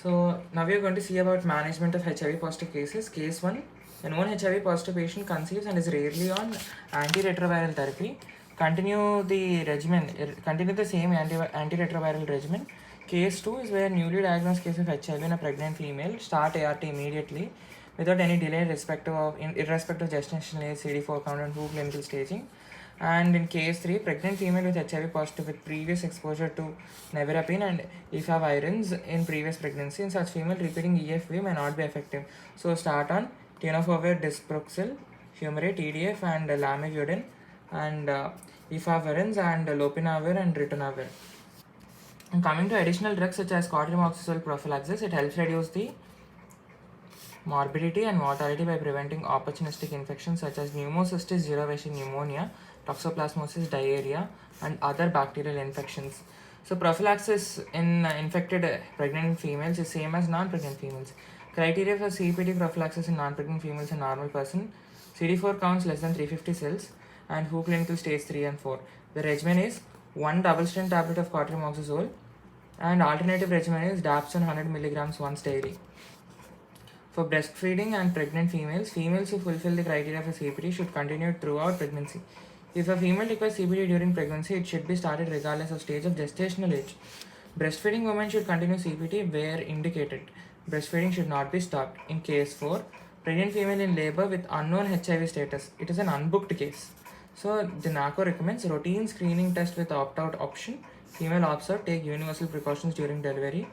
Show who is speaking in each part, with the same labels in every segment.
Speaker 1: So now we are going to see about management of HIV positive cases. Case 1. A known HIV positive patient conceives and is rarely on antiretroviral therapy. Continue the same antiretroviral regimen. Case 2 is where newly diagnosed case of HIV in a pregnant female. Start ART immediately without any delay irrespective of gestational age, CD4 count and WHO clinical staging. And in case 3, pregnant female with HIV positive with previous exposure to nevirapine and efavirenz in previous pregnancy. In such female, repeating EFV may not be effective. So start on tenofovir disoproxil, fumarate, EDF and lamivudine and efavirenz and lopinavir and ritonavir. And coming to additional drugs such as quatrimoxazole prophylaxis, it helps reduce the morbidity and mortality by preventing opportunistic infections such as pneumocystis jirovecii pneumonia, toxoplasmosis, diarrhea, and other bacterial infections. So prophylaxis in infected pregnant females is same as non-pregnant females. Criteria for CPT prophylaxis in non-pregnant females in normal person: CD4 counts less than 350 cells and WHO clinical stage 3 and 4. The regimen is 1 double-strength tablet of quatrimoxazole and alternative regimen is dapsone 100 milligrams once daily. For breastfeeding and pregnant females, females who fulfill the criteria for CPT should continue throughout pregnancy. If a female requires CPT during pregnancy, it should be started regardless of stage of gestational age. Breastfeeding women should continue CPT where indicated. Breastfeeding should not be stopped. In case 4, pregnant female in labor with unknown HIV status. It is an unbooked case. So the NACO recommends routine screening test with opt-out option. Female opts out, take universal precautions during delivery.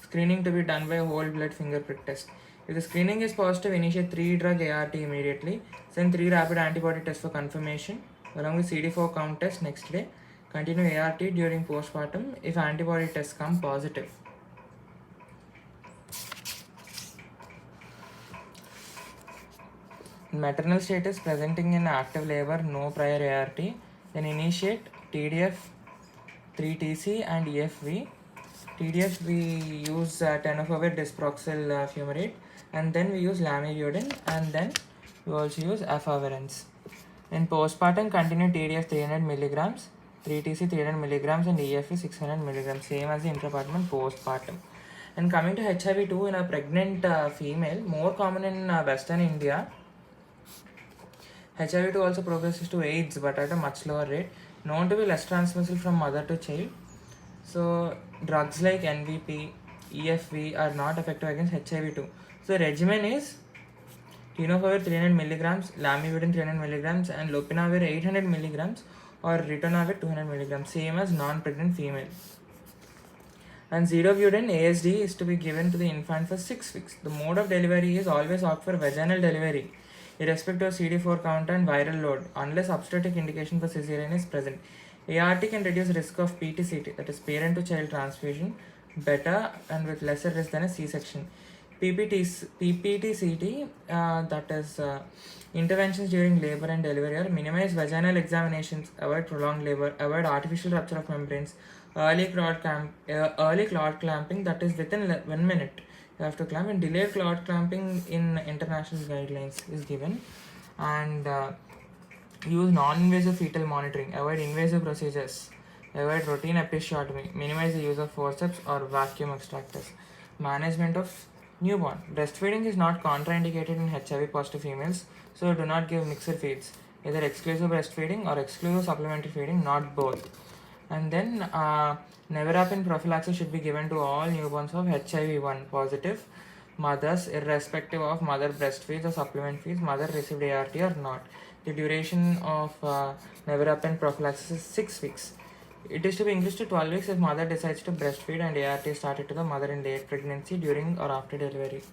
Speaker 1: Screening to be done by a whole blood finger prick test. If the screening is positive, initiate 3-drug ART immediately. Send 3 rapid antibody tests for confirmation, along with CD4 count test next day. Continue ART during postpartum if antibody tests come positive. Maternal status presenting in active labor, no prior ART. Then initiate TDF, 3TC and EFV. TDF we use tenofovir disoproxil fumarate, and then we use lamivudine, and then we also use efavirenz. In postpartum, continue TDF 300 milligrams, 3TC 300 milligrams, and EFV 600 milligrams, same as the intrapartum and postpartum. And coming to HIV-2 in a pregnant female, more common in Western India. HIV-2 also progresses to AIDS, but at a much lower rate, known to be less transmissible from mother to child. So drugs like NVP, EFV are not effective against HIV-2. So the regimen is tenofovir 300 milligrams, lamivudine 300 milligrams, and lopinavir 800 milligrams or ritonavir 200 milligrams, same as non-pregnant female. And zidovudine ASD is to be given to the infant for 6 weeks. The mode of delivery is always opt for vaginal delivery, irrespective of CD4 count and viral load, unless obstetric indication for cesarean is present. ART can reduce risk of PTCT, that is parent-to-child transfusion, better and with lesser risk than a C-section. PPTCT, that is interventions during labor and delivery, are minimize vaginal examinations, avoid prolonged labor, avoid artificial rupture of membranes, early clot clamping, that is within 1 minute you have to clamp, and delayed clot clamping in international guidelines is given. And use non-invasive fetal monitoring, avoid invasive procedures, avoid routine episiotomy, minimize the use of forceps or vacuum extractors. Management of newborn. Breastfeeding is not contraindicated in HIV positive females, so do not give mixed feeds, either exclusive breastfeeding or exclusive supplementary feeding, not both. And then nevirapine prophylaxis should be given to all newborns of HIV-1 positive mothers, irrespective of mother breastfeeds or supplement feeds, mother received ART or not. The duration of nevirapine prophylaxis is 6 weeks. It is to be increased to 12 weeks if mother decides to breastfeed and ART is started to the mother in late pregnancy, during or after delivery.